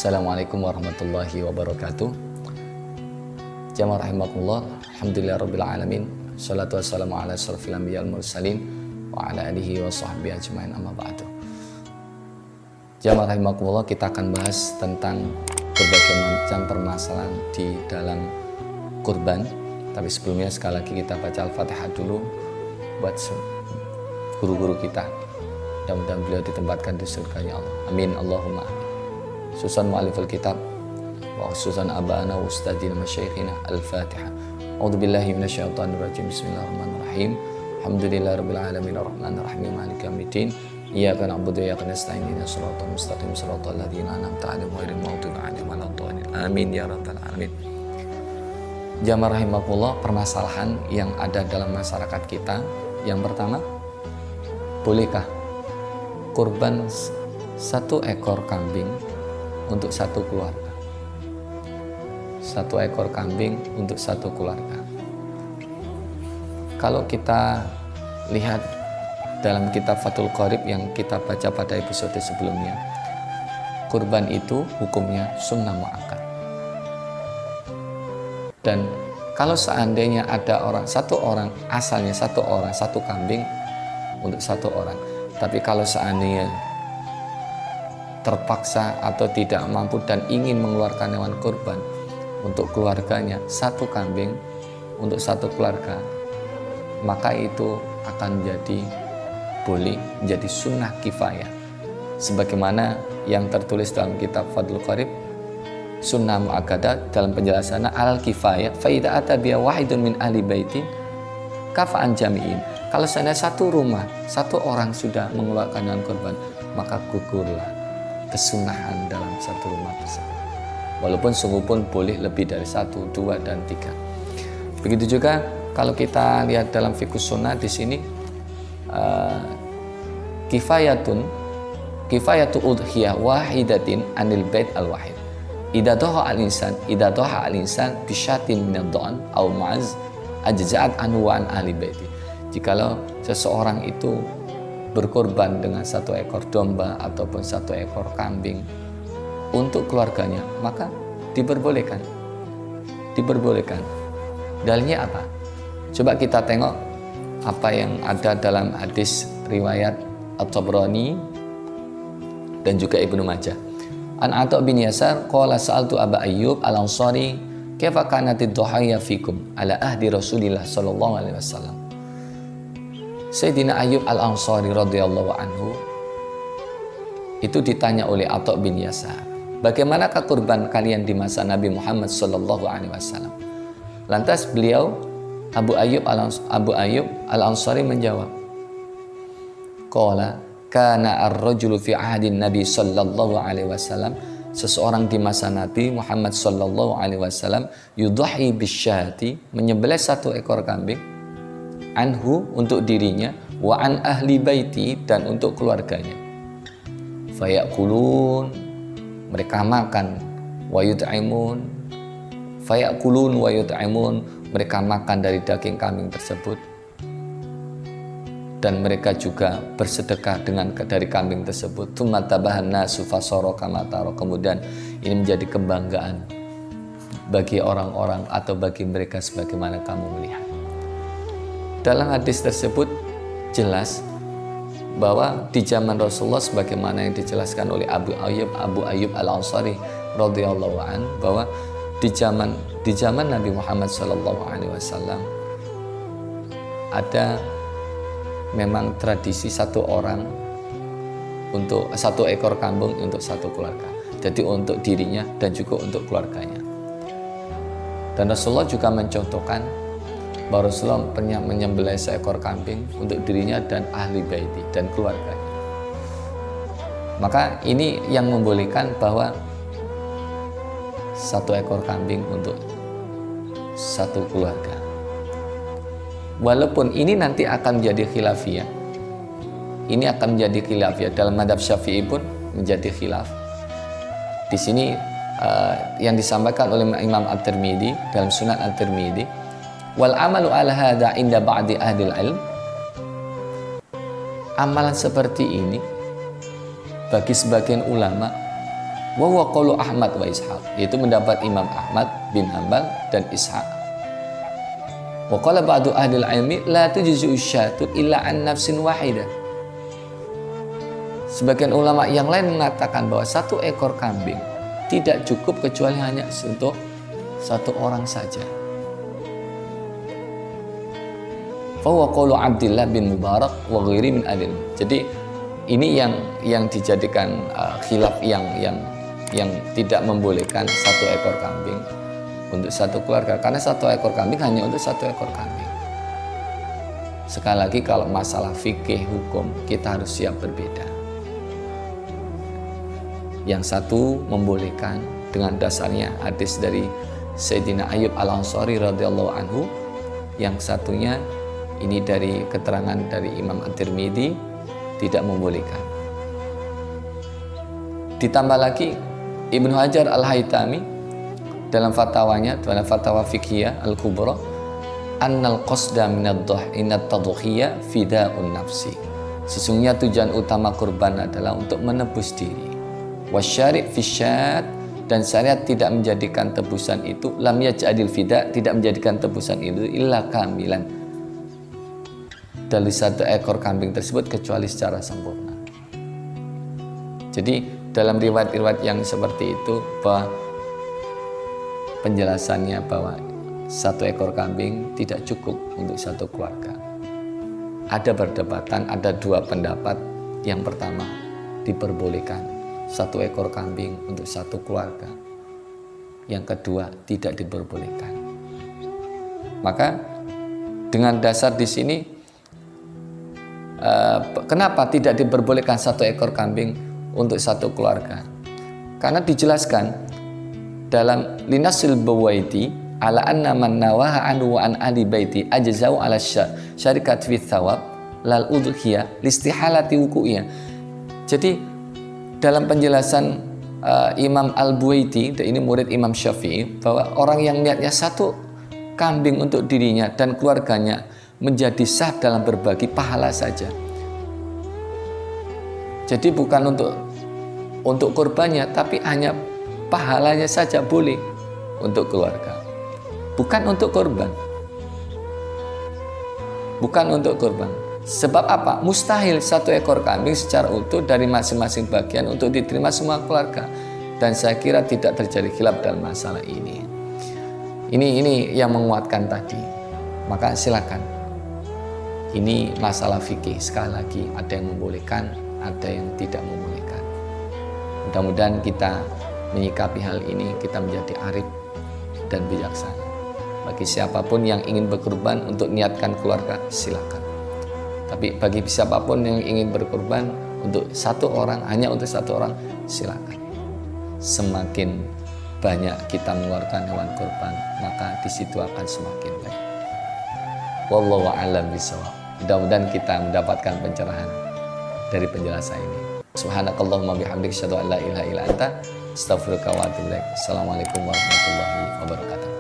Assalamualaikum warahmatullahi wabarakatuh. Jamaah rahimakumullah. Alhamdulillah rabbil alamin. Shalatu wassalamu ala asyrofil anbiya wal mursalin wa ala alihi wa sahbihi ajmain, amma ba'du. Jamaah rahimakumullah, kita akan bahas tentang berbagai macam permasalahan di dalam kurban. Tapi sebelumnya sekali lagi kita baca Al-Fatihah dulu buat guru-guru kita. Mudah-mudahan beliau ditempatkan di surganya Allah. Amin Allahumma amin. Susan mu'aliful kitab wa khususan abana wa ustadina masyayikhina. Al-Fatihah. A'udzubillahi minasyaitonir rajim. Bismillahirrahmanirrahim. Alhamdulillahi rabbil alamin arrahmanir rahim maliki yaumiddin. Iyyaka na'budu wa iyyaka nasta'in ihdinas siratal mustaqim siratal ladzina an'amta 'alaihim ghairil maghdubi 'alaihim waladdallin. Amin ya rabbal alamin. Jamaah rahimakumullah, permasalahan yang ada dalam masyarakat kita. Yang pertama, bolehkah kurban satu ekor kambing untuk satu keluarga? Satu ekor kambing untuk satu keluarga. Kalau kita lihat dalam kitab Fathul Qorib yang kita baca pada episode sebelumnya, kurban itu hukumnya sunnah muakkad. Dan kalau seandainya ada satu orang asalnya satu kambing untuk satu orang, tapi kalau seandainya terpaksa atau tidak mampu dan ingin mengeluarkan hewan kurban untuk keluarganya, satu kambing untuk satu keluarga, maka itu akan boleh menjadi sunnah kifayah, sebagaimana yang tertulis dalam kitab Fathul Qorib, sunnah muakkadah dalam penjelasannya alal kifayah fa idza ata bi wahidun min ahli baitin kafa'an jami'in. Kalau seandainya satu rumah, satu orang sudah mengeluarkan hewan kurban, maka gugurlah kesunahan dalam satu rumah tersebut. Walaupun sungguh pun boleh lebih dari 1, 2, dan 3. Begitu juga kalau kita lihat dalam fiqh sunnah di sini, kifayatu udhiyah wahidatin anil bait al wahid. Idza dhaha al insan bi syatin min ad-dha'n aw ma'az ajza'at anhu wa an ahli baiti. Jikalau seseorang itu berkorban dengan satu ekor domba ataupun satu ekor kambing untuk keluarganya, maka diperbolehkan. Dalilnya apa? Coba kita tengok apa yang ada dalam hadis riwayat At-Tabrani dan juga Ibnu Majah. An Atha bin Yasar qala sa'altu Aba Ayyub Al-Ansari kaifa kanatid dhuhaya fikum ala ahdi Rasulillah sallallahu alaihi wasallam. Sayyidina Ayyub Al-Ansari radhiyallahu anhu itu ditanya oleh Atha bin Yasar, bagaimanakah kurban kalian di masa Nabi Muhammad sallallahu alaihi wasallam? Lantas beliau Abu Ayyub Al-Ansari menjawab, qala kana ar-rajulu fi ahdin Nabi sallallahu alaihi wasallam, seseorang di masa Nabi Muhammad sallallahu alaihi wasallam yudhi bisyati, menyembelih satu ekor kambing, anhu untuk dirinya, wa an ahli baiti dan untuk keluarganya. Fayakulun, mereka makan, wa yut'imun, fayakulun wa yut'imun, mereka makan dari daging kambing tersebut dan mereka juga bersedekah dari kambing tersebut. Tsumma tabahan nasu fasara kama tara, kemudian ini menjadi kebanggaan bagi orang-orang atau bagi mereka sebagaimana kamu melihat. Dalam hadis tersebut jelas bahwa di zaman Rasulullah, sebagaimana yang dijelaskan oleh Abu Ayyub Al-Ansari radhiyallahu an, bahwa di zaman Nabi Muhammad sallallahu alaihi wasallam ada memang tradisi satu orang untuk satu ekor kambing untuk satu keluarga. Jadi untuk dirinya dan juga untuk keluarganya. Dan Rasulullah juga mencontohkan bahwa Rasulullah pernah menyembelih seekor kambing untuk dirinya dan ahli baiti dan keluarganya. Maka ini yang membolehkan bahwa satu ekor kambing untuk satu keluarga. Walaupun ini nanti akan menjadi khilafiyah. Ini akan menjadi khilafiyah. Dalam madhab Syafi'i pun menjadi khilaf. Di sini yang disampaikan oleh Imam At-Tirmidzi dalam Sunan At-Tirmidzi, wal amalu ala hadza inda ba'di ahlil ilm, amalan seperti ini bagi sebagian ulama Wa huwa qaulu Ahmad wa Ishaq, yaitu mendapat Imam Ahmad bin Hanbal dan Ishaq. Wa qala ba'du ahli ilmi la tujzu syatu illa an nafsin wahidah. Sebagian ulama yang lain mengatakan bahwa satu ekor kambing tidak cukup kecuali hanya untuk satu orang saja. Fa huwa qaulu Abdullah bin Mubarak wa ghairi min ahli. Jadi ini yang dijadikan khilaf yang tidak membolehkan satu ekor kambing untuk satu keluarga, karena satu ekor kambing hanya untuk satu ekor kambing. Sekali lagi, kalau masalah fikih hukum kita harus siap berbeda. Yang satu membolehkan dengan dasarnya hadis dari Sayyidina Ayyub Al-Ansari radhiyallahu anhu, yang satunya ini dari keterangan dari Imam At-Tirmidzi tidak membolehkan. Ditambah lagi Ibnu Hajar Al-Haytami dalam fatwanya, dalam fatwa fiqhiyah Al-Kubra, annal qasda minad tadhiyah fida'un nafsi. Sesungguhnya tujuan utama kurban adalah untuk menebus diri. Wasyari' fi syat, dan syariat tidak menjadikan tebusan itu, lam yaj'alil fida', tidak menjadikan tebusan itu illa kamilan, dari satu ekor kambing tersebut kecuali secara sempurna. Jadi dalam riwayat-riwayat yang seperti itu, bahwa penjelasannya bahwa satu ekor kambing tidak cukup untuk satu keluarga. Ada perdebatan, ada dua pendapat. Yang pertama, diperbolehkan satu ekor kambing untuk satu keluarga. Yang kedua, tidak diperbolehkan. Maka dengan dasar di sini, kenapa tidak diperbolehkan satu ekor kambing untuk satu keluarga? Karena dijelaskan dalam Linasil Bawaiti ala anna man nawaha anhu wa an ahli baiti ajzau ala syarikat fi thawab lal udhiyah listihalati wuku'iyah. Jadi dalam penjelasan Imam Al-Buwaiti, ini murid Imam Syafi'i, bahwa orang yang niatnya satu kambing untuk dirinya dan keluarganya menjadi sah dalam berbagi pahala saja. Jadi bukan untuk kurbannya, tapi hanya pahalanya saja boleh untuk keluarga. Bukan untuk kurban. Bukan untuk kurban. Sebab apa? Mustahil satu ekor kambing secara utuh dari masing-masing bagian untuk diterima semua keluarga. Dan saya kira tidak terjadi khilaf dalam masalah ini. Ini yang menguatkan tadi. Maka silakan. Ini masalah fikih. Sekali lagi, ada yang membolehkan, ada yang tidak membolehkan. Mudah-mudahan kita menyikapi hal ini, kita menjadi arif dan bijaksana. Bagi siapapun yang ingin berkurban untuk niatkan keluarga, silakan. Tapi bagi siapapun yang ingin berkurban untuk satu orang, hanya untuk satu orang, silakan. Semakin banyak kita mengeluarkan hewan kurban, maka di situ akan semakin baik. Wallahu a'lam bishawab. Mudah-mudahan kita mendapatkan pencerahan dari penjelasan ini. Subhanakallahumma bihamdika asyhadu an la ilaha illa anta astaghfiruka wa atubu ilaik. Assalamualaikum warahmatullahi wabarakatuh.